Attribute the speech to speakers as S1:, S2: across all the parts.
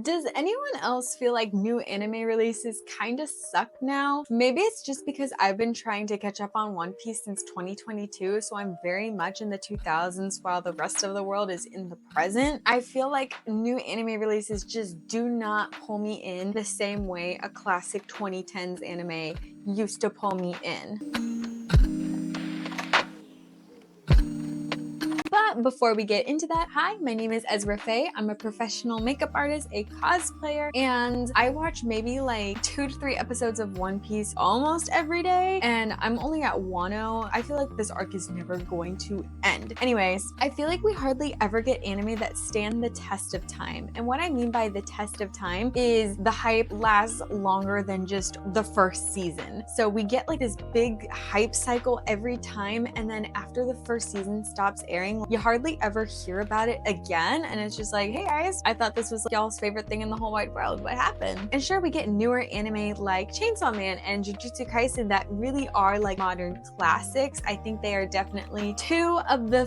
S1: Does anyone else feel like new anime releases kind of suck now? Maybe it's just because I've been trying to catch up on One Piece since 2022, so I'm very much in the 2000s while the rest of the world is in the present. I feel like new anime releases just do not pull me in the same way a classic 2010s anime used to pull me in. But before we get into that, hi, my name is Ezra Faye. I'm a professional makeup artist, a cosplayer, and I watch maybe like 2 to 3 episodes of One Piece almost every day, and I'm only at Wano. I feel like this arc is never going to end. Anyways, I feel like we hardly ever get anime that stand the test of time, and what I mean by the test of time is the hype lasts longer than just the first season. So we get like this big hype cycle every time, and then after the first season stops airing, you hardly ever hear about it again, and it's just like, hey guys, I thought this was y'all's favorite thing in the whole wide world. What happened? And sure, we get newer anime like Chainsaw Man and Jujutsu Kaisen that really are like modern classics. I think they are definitely 2 of the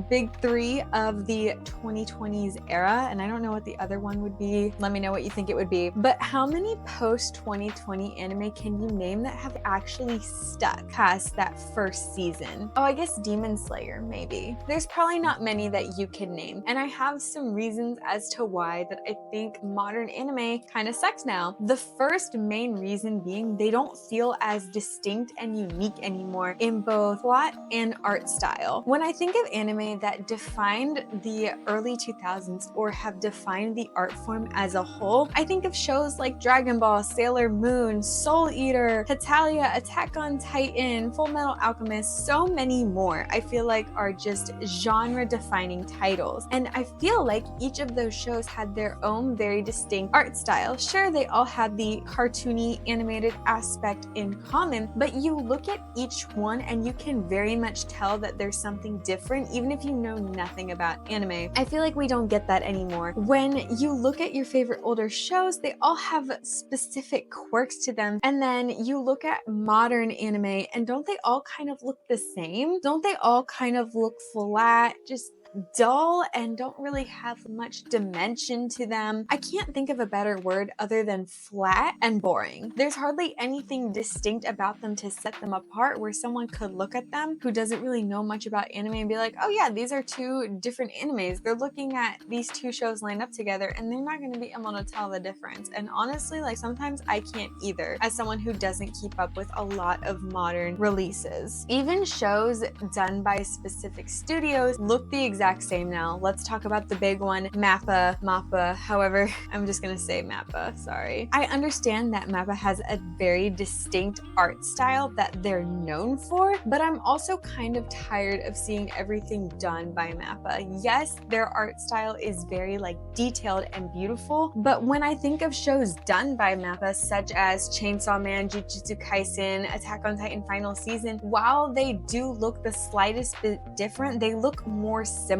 S1: big three of the 2020s era, and I don't know what the other one would be. Let me know what you think it would be. But how many post-2020 anime can you name that have actually stuck past that first season? Oh, I guess Demon Slayer, maybe. There's probably not many that you can name, and I have some reasons as to why that I think modern anime kind of sucks now. The first main reason being they don't feel as distinct and unique anymore in both plot and art style. When I think of anime that defined the early 2000s or have defined the art form as a whole, I think of shows like Dragon Ball, Sailor Moon, Soul Eater, Hetalia, Attack on Titan, Full Metal Alchemist, so many more I feel like are just genre-defining titles. And I feel like each of those shows had their own very distinct art style. Sure, they all had the cartoony animated aspect in common, but you look at each one and you can very much tell that there's something different even if you know nothing about anime. I feel like we don't get that anymore. When you look at your favorite older shows, they all have specific quirks to them, and then you look at modern anime and don't they all kind of look the same? Don't they all kind of look flat, just dull, and don't really have much dimension to them? I can't think of a better word other than flat and boring. There's hardly anything distinct about them to set them apart where someone could look at them who doesn't really know much about anime and be like, oh yeah, these are 2 different animes. They're looking at these 2 shows lined up together and they're not going to be able to tell the difference. And honestly, like sometimes I can't either, as someone who doesn't keep up with a lot of modern releases. Even shows done by specific studios look the exact same now. Let's talk about the big one, Mappa, however, I'm just gonna say Mappa, sorry. I understand that Mappa has a very distinct art style that they're known for, but I'm also kind of tired of seeing everything done by Mappa. Yes, their art style is very like detailed and beautiful, but when I think of shows done by Mappa, such as Chainsaw Man, Jujutsu Kaisen, Attack on Titan Final Season, while they do look the slightest bit different, they look more similar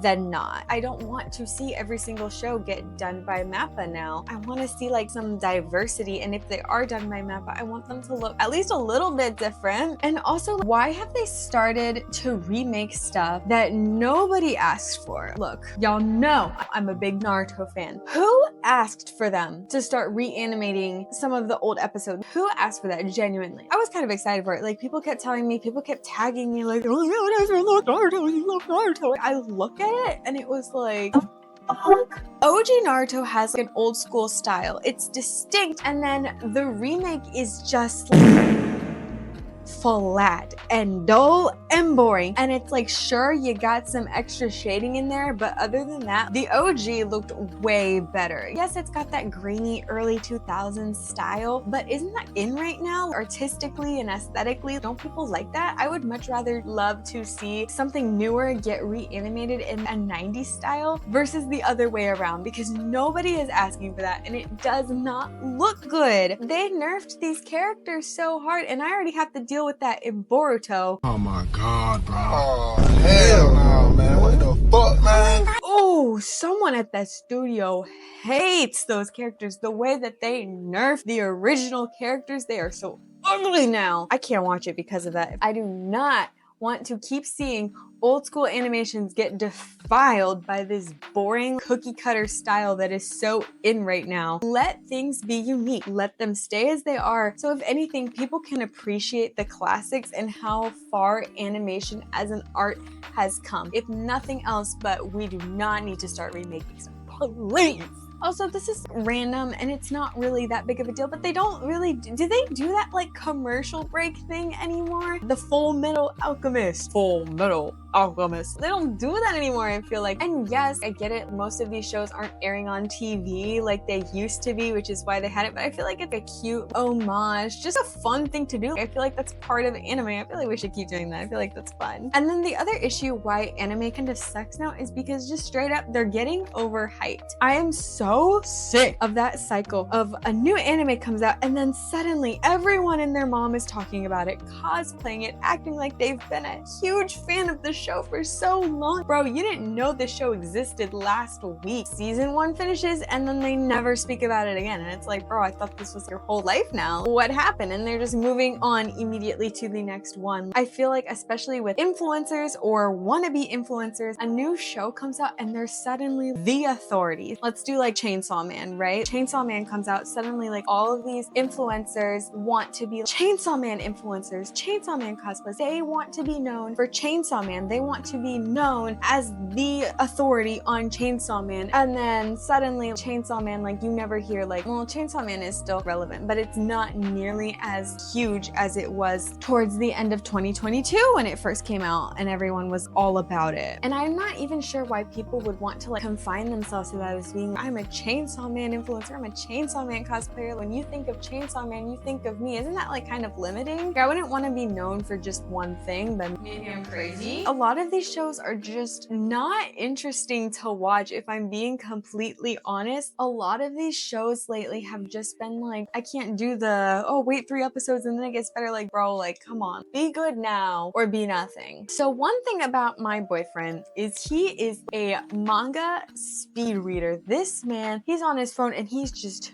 S1: than not. I don't want to see every single show get done by Mappa now. I want to see like some diversity, and if they are done by Mappa, I want them to look at least a little bit different. And also, why have they started to remake stuff that nobody asked for? Look, y'all know I'm a big Naruto fan. Who asked for them to start reanimating some of the old episodes? Who asked for that? Genuinely, I was kind of excited for it. Like people kept telling me, people kept tagging me like, oh yeah, you love Naruto, you love Naruto. I look at it and it was like, OG Naruto has like an old school style. It's distinct, and then the remake is just like flat and dull and boring, and it's like, sure, you got some extra shading in there, but other than that, the OG looked way better. Yes, it's got that grainy early 2000s style, but isn't that in right now artistically and aesthetically? Don't people like that? I would much rather love to see something newer get reanimated in a 90s style versus the other way around, because nobody is asking for that and it does not look good. They nerfed these characters so hard, and I already have to deal with that in Boruto.
S2: Oh my god, bro. Oh, hell no, man. What the fuck, man?
S1: Oh, someone at that studio hates those characters. The way that they nerfed the original characters, they are so ugly now. I can't watch it because of that. I do not want to keep seeing old school animations get defiled by this boring cookie cutter style that is so in right now. Let things be unique. Let them stay as they are. So if anything, people can appreciate the classics and how far animation as an art has come. If nothing else, but we do not need to start remaking stuff. Please. Also, this is random and it's not really that big of a deal, but they don't really, do they do that like commercial break thing anymore? The Full Metal Alchemist. Full Metal Alchemist. They don't do that anymore, I feel like. And yes, I get it. Most of these shows aren't airing on TV like they used to be, which is why they had it, but I feel like it's a cute homage, just a fun thing to do. I feel like that's part of anime. I feel like we should keep doing that. I feel like that's fun. And then the other issue why anime kind of sucks now is because just straight up, they're getting overhyped. I am so sick of that cycle of a new anime comes out and then suddenly everyone and their mom is talking about it, cosplaying it, acting like they've been a huge fan of the show for so long. Bro, you didn't know the show existed last week. Season 1 finishes and then they never speak about it again. And it's like, bro, I thought this was your whole life now. What happened? And they're just moving on immediately to the next one. I feel like especially with influencers or wannabe influencers, a new show comes out and they're suddenly the authority. Let's do like Chainsaw Man, right? Chainsaw Man comes out, suddenly like all of these influencers want to be Chainsaw Man influencers, Chainsaw Man cosplays. They want to be known for Chainsaw Man. They want to be known as the authority on Chainsaw Man. And then suddenly Chainsaw Man, like you never hear like, well, Chainsaw Man is still relevant, but it's not nearly as huge as it was towards the end of 2022 when it first came out and everyone was all about it. And I'm not even sure why people would want to like confine themselves to that as being, I'm a Chainsaw Man influencer, I'm a Chainsaw Man cosplayer. When you think of Chainsaw Man, you think of me. Isn't that like kind of limiting? I wouldn't want to be known for just one thing, but maybe I'm crazy. A lot of these shows are just not interesting to watch if I'm being completely honest. A lot of these shows lately have just been like, I can't do the, oh wait 3 episodes and then it gets better. Like bro, like come on, be good now or be nothing. So one thing about my boyfriend is he is a manga speed reader. This man, he's on his phone and he's just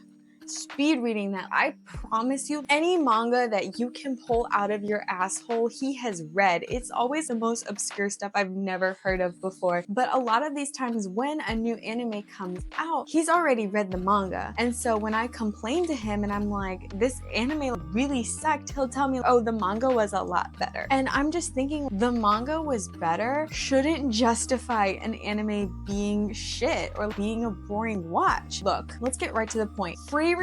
S1: speed reading that. I promise you, any manga that you can pull out of your asshole, he has read. It's always the most obscure stuff I've never heard of before. But a lot of these times when a new anime comes out, he's already read the manga. And so when I complain to him and I'm like, this anime really sucked, he'll tell me, oh, the manga was a lot better. And I'm just thinking, the manga was better shouldn't justify an anime being shit or being a boring watch. Look, let's get right to the point. Frieren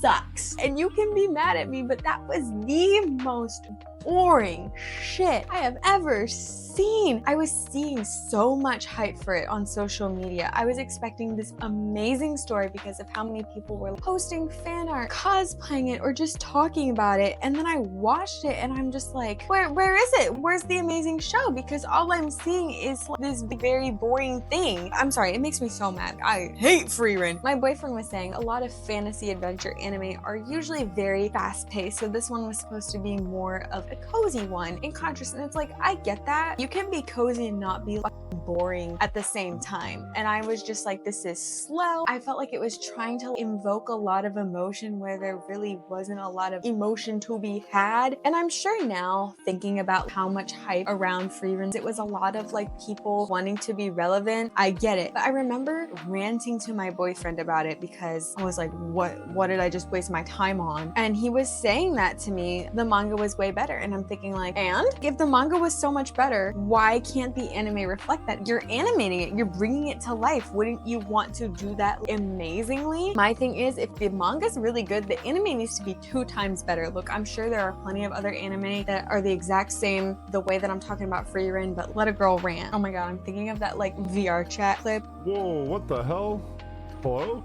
S1: sucks. And you can be mad at me, but that was the most boring shit I have ever seen. I was seeing so much hype for it on social media. I was expecting this amazing story because of how many people were posting fan art, cosplaying it, or just talking about it. And then I watched it and I'm just like, where is it? Where's the amazing show? Because all I'm seeing is this very boring thing. I'm sorry, it makes me so mad. I hate Frieren. My boyfriend was saying a lot of fantasy adventure anime are usually very fast paced. So this one was supposed to be more of a cozy one in contrast. And it's like, I get that. You can be cozy and not be boring at the same time. And I was just like, this is slow. I felt like it was trying to invoke a lot of emotion where there really wasn't a lot of emotion to be had. And I'm sure now, thinking about how much hype around Frieren, it was a lot of like people wanting to be relevant. I get it. But I remember ranting to my boyfriend about it because I was like, what did I just waste my time on? And he was saying that to me, the manga was way better. And I'm thinking like, and if the manga was so much better, why can't the anime reflect that? You're animating it, you're bringing it to life. Wouldn't you want to do that amazingly? My thing is, if the manga's really good, the anime needs to be 2 times better. Look, I'm sure there are plenty of other anime that are the exact same, the way that I'm talking about Frieren, but let a girl rant. Oh my god, I'm thinking of that like VR chat clip.
S3: Whoa, what the hell? Hello?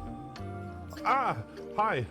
S3: Ah, hi.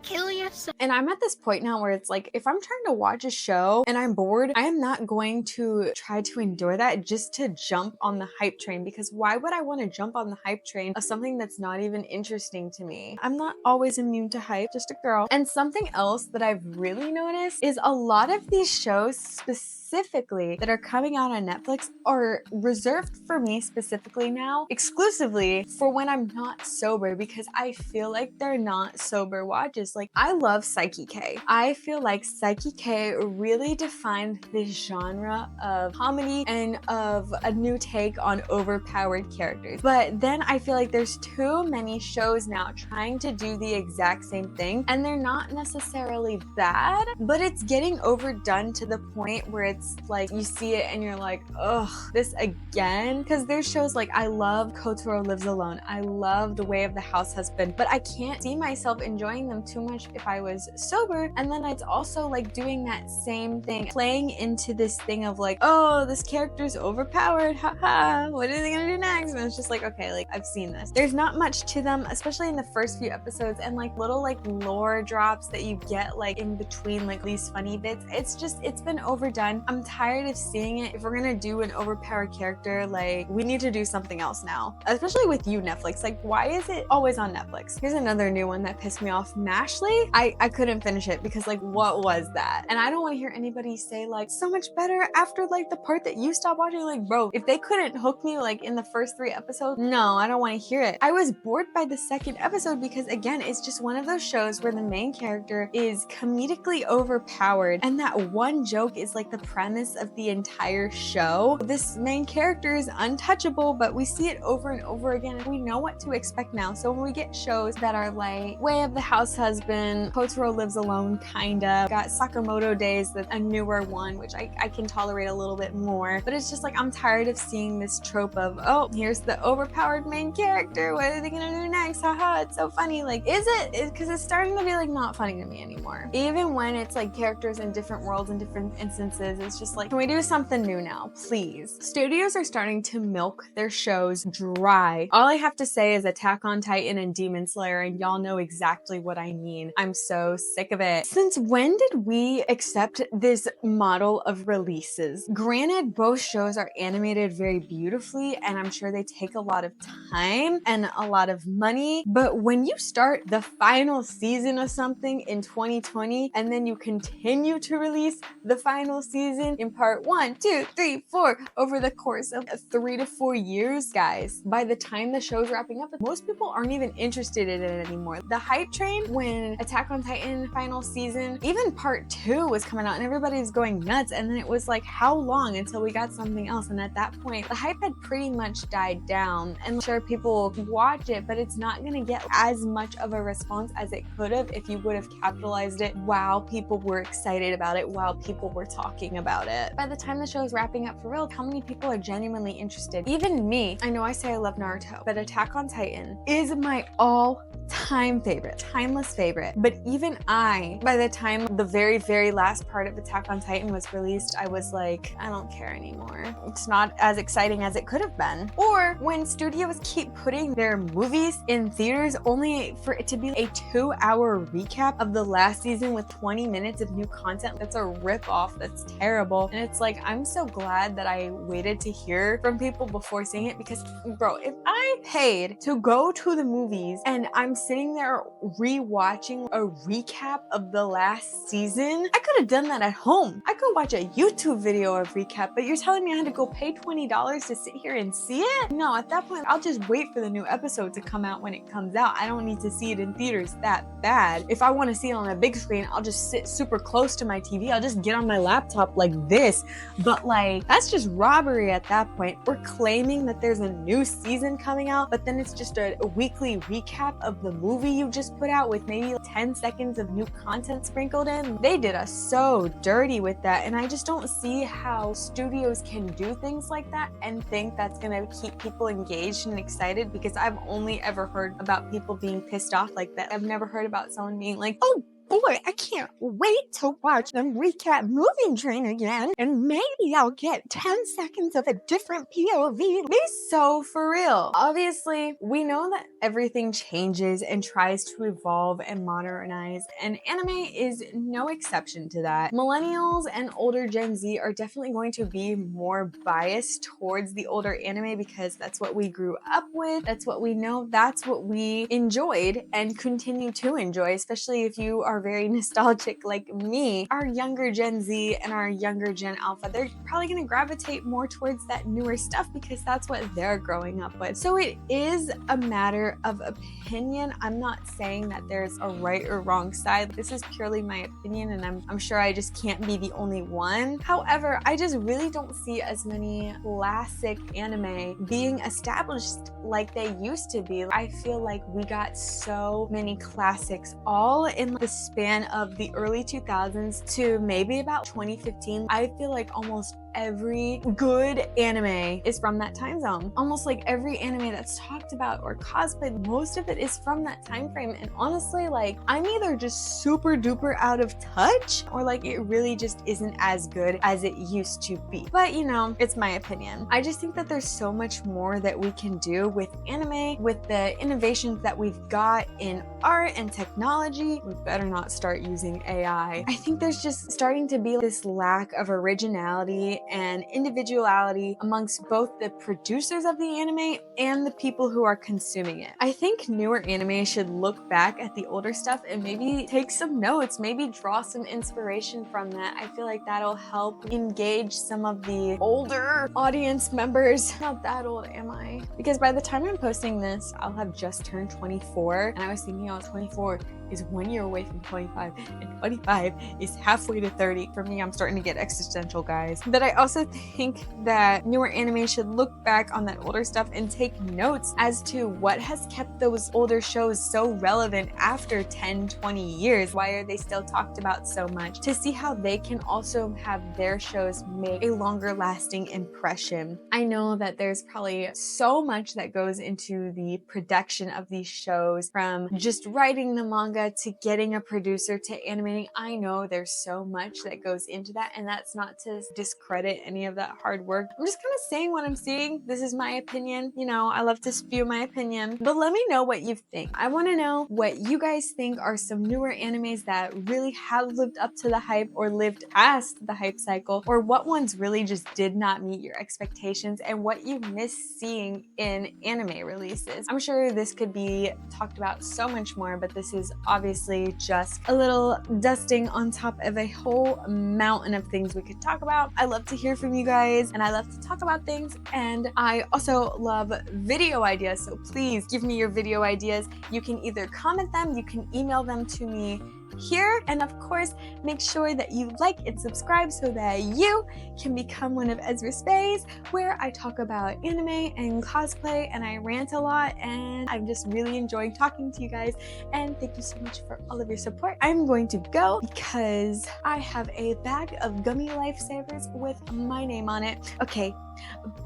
S4: Kill yourself.
S1: And I'm at this point now where it's like, if I'm trying to watch a show and I'm bored, I am not going to try to endure that just to jump on the hype train, because why would I want to jump on the hype train of something that's not even interesting to me? I'm not always immune to hype, just a girl. And something else that I've really noticed is a lot of these shows, specifically specifically that are coming out on Netflix are reserved for me specifically now, exclusively for when I'm not sober, because I feel like they're not sober watches. Like, I love Psyche K. I feel like Psyche K really defined this genre of comedy and of a new take on overpowered characters. But then I feel like there's too many shows now trying to do the exact same thing, and they're not necessarily bad, but it's getting overdone to the point where it's like you see it and you're like, ugh, this again? Because there's shows like, I love Kotaro Lives Alone, I love The Way of the House Husband, but I can't see myself enjoying them too much if I was sober. And then it's also like doing that same thing, playing into this thing of like, oh, this character's overpowered, haha, what are they gonna do next? And it's just like, okay, like, I've seen this. There's not much to them, especially in the first few episodes, and like little like lore drops that you get like in between like these funny bits. It's been overdone. I'm tired of seeing it. If we're gonna do an overpowered character, like, we need to do something else now, especially with you, Netflix. Like, why is it always on Netflix? Here's another new one that pissed me off, Mashley. I couldn't finish it because like, what was that? And I don't want to hear anybody say like, so much better after like the part that you stopped watching. Like, bro, if they couldn't hook me like in the first 3 episodes, no, I don't want to hear it. I was bored by the second episode because, again, it's just one of those shows where the main character is comedically overpowered, and that one joke is like the premise of the entire show. This main character is untouchable, but we see it over and over again, and we know what to expect now. So when we get shows that are like Way of the House Husband, Kotaro Lives Alone, kinda, got Sakamoto Days, that's a newer one, which I can tolerate a little bit more, but it's just like, I'm tired of seeing this trope of, oh, here's the overpowered main character, what are they gonna do next? Haha, it's so funny. Like, is it? Because it's starting to be like not funny to me anymore. Even when it's like characters in different worlds and different instances, it's just like, can we do something new now, please? Studios are starting to milk their shows dry. All I have to say is Attack on Titan and Demon Slayer, and y'all know exactly what I mean. I'm so sick of it. Since when did we accept this model of releases? Granted, both shows are animated very beautifully, and I'm sure they take a lot of time and a lot of money, but when you start the final season of something in 2020 and then you continue to release the final season in part 1, 2, 3, 4 over the course of 3 to 4 years, guys, by the time the show's wrapping up, most people aren't even interested in it anymore. The hype train when Attack on Titan final season, even part 2 was coming out and everybody's going nuts, and then it was like, how long until we got something else? And at that point, the hype had pretty much died down, and sure, people watch it, but it's not gonna get as much of a response as it could have if you would have capitalized it while people were excited about it, while people were talking about it. By the time the show is wrapping up for real, how many people are genuinely interested? Even me. I know I say I love Naruto, but Attack on Titan is my all-time favorite, timeless favorite. But even I, by the time the very, very last part of Attack on Titan was released, I was like, I don't care anymore. It's not as exciting as it could have been. Or when studios keep putting their movies in theaters only for it to be a 2-hour recap of the last season with 20 minutes of new content. That's a rip-off. That's terrible. And it's like, I'm so glad that I waited to hear from people before seeing it, because, bro, if I paid to go to the movies and I'm sitting there re-watching a recap of the last season, I could have done that at home. I could watch a YouTube video of recap, but you're telling me I had to go pay $20 to sit here and see it? No, at that point, I'll just wait for the new episode to come out when it comes out. I don't need to see it in theaters that bad. If I want to see it on a big screen, I'll just sit super close to my TV. I'll just get on my laptop like this. But like, that's just robbery at that point. We're claiming that there's a new season coming out, but then it's just a weekly recap of the movie you just put out with maybe 10 seconds of new content sprinkled in. They did us so dirty with that, and I just don't see how studios can do things like that and think that's gonna keep people engaged and excited, because I've only ever heard about people being pissed off like that. I've never heard about someone being like, oh boy, I can't wait to watch them recap Moving Train again, and maybe I'll get 10 seconds of a different POV. Be so for real. Obviously, we know that everything changes and tries to evolve and modernize, and anime is no exception to that. Millennials and older Gen Z are definitely going to be more biased towards the older anime because that's what we grew up with, that's what we know, that's what we enjoyed and continue to enjoy, especially if you are are very nostalgic like me, our younger Gen Z and our younger Gen Alpha, they're probably going to gravitate more towards that newer stuff because that's what they're growing up with. So it is a matter of opinion. I'm not saying that there's a right or wrong side. This is purely my opinion, and I'm sure I just can't be the only one. However, I just really don't see as many classic anime being established like they used to be. I feel like we got so many classics all in the span of the early 2000s to maybe about 2015. I feel like almost every good anime is from that time zone. Almost like every anime that's talked about or cosplayed, most of it is from that time frame. And honestly, like, I'm either just super duper out of touch or like it really just isn't as good as it used to be. But you know, it's my opinion. I just think that there's so much more that we can do with anime, with the innovations that we've got in art and technology. We better not start using AI. I think there's just starting to be this lack of originality and individuality amongst both the producers of the anime and the people who are consuming it. I think newer anime should look back at the older stuff and maybe take some notes, maybe draw some inspiration from that. I feel like that'll help engage some of the older audience members. Not that old am I? Because by the time I'm posting this, I'll have just turned 24, and I was thinking, oh, 24 is 1 year away from 25, and 25 is halfway to 30. For me, I'm starting to get existential, guys. But I also think that newer anime should look back on that older stuff and take notes as to what has kept those older shows so relevant after 10, 20 years. Why are they still talked about so much? To see how they can also have their shows make a longer lasting impression. I know that there's probably so much that goes into the production of these shows, from just writing the manga to getting a producer to animating. I know there's so much that goes into that, and that's not to discredit any of that hard work. I'm just kind of saying what I'm seeing. This is my opinion. You know, I love to spew my opinion, but let me know what you think. I want to know what you guys think are some newer animes that really have lived up to the hype or lived past the hype cycle, or what ones really just did not meet your expectations and what you miss seeing in anime releases. I'm sure this could be talked about so much more, but this is obviously just a little dusting on top of a whole mountain of things we could talk about. I love to hear from you guys, and I love to talk about things, and I also love video ideas, so please give me your video ideas. You can either comment them, you can email them to me here, and of course make sure that you like and subscribe so that you can become one of Ezra's Fays, where I talk about anime and cosplay and I rant a lot, and I'm just really enjoying talking to you guys, and thank you so much for all of your support. I'm going to go because I have a bag of gummy lifesavers with my name on it. Okay,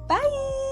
S1: bye.